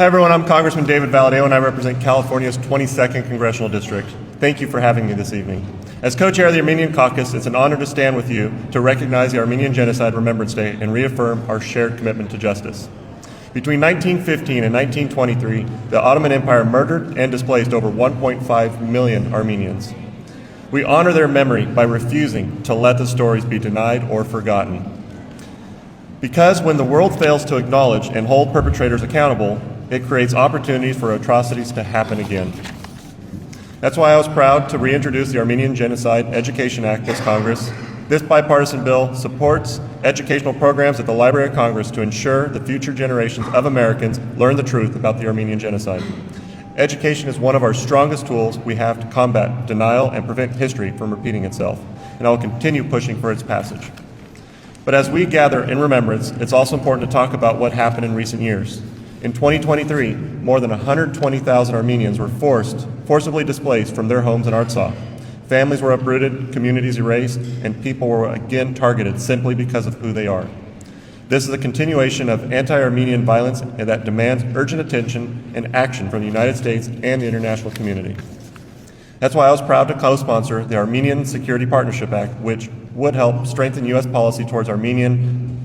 Hi everyone, I'm Congressman David Valadao and I represent California's 22nd Congressional District. Thank you for having me this evening. As co-chair of the Armenian Caucus, it's an honor to stand with you to recognize the Armenian Genocide Remembrance Day and reaffirm our shared commitment to justice. Between 1915 and 1923, the Ottoman Empire murdered and displaced over 1.5 million Armenians. We honor their memory by refusing to let the stories be denied or forgotten. Because when the world fails to acknowledge and hold perpetrators accountable, it creates opportunities for atrocities to happen again. That's why I was proud to reintroduce the Armenian Genocide Education Act this Congress. This bipartisan bill supports educational programs at the Library of Congress to ensure the future generations of Americans learn the truth about the Armenian Genocide. Education is one of our strongest tools we have to combat denial and prevent history from repeating itself, and I will continue pushing for its passage. But as we gather in remembrance, it's also important to talk about what happened in recent years. In 2023, more than 120,000 Armenians were forcibly displaced from their homes in Artsakh. Families were uprooted, communities erased, and people were again targeted simply because of who they are. This is a continuation of anti-Armenian violence that demands urgent attention and action from the United States and the international community. That's why I was proud to co-sponsor the Armenian Security Partnership Act, which would help strengthen U.S. policy towards Armenian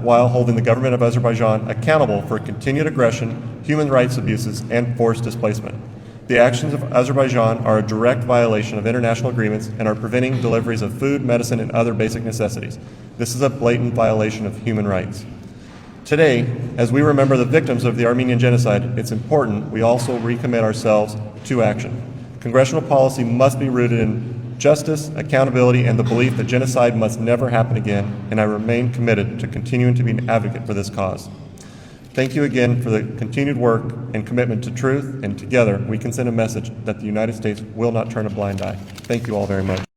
while holding the government of Azerbaijan accountable for continued aggression, human rights abuses, and forced displacement. The actions of Azerbaijan are a direct violation of international agreements and are preventing deliveries of food, medicine, and other basic necessities. This is a blatant violation of human rights. Today, as we remember the victims of the Armenian Genocide, it's important we also recommit ourselves to action. Congressional policy must be rooted in justice, accountability, and the belief that genocide must never happen again, and I remain committed to continuing to be an advocate for this cause. Thank you again for the continued work and commitment to truth, and together we can send a message that the United States will not turn a blind eye. Thank you all very much.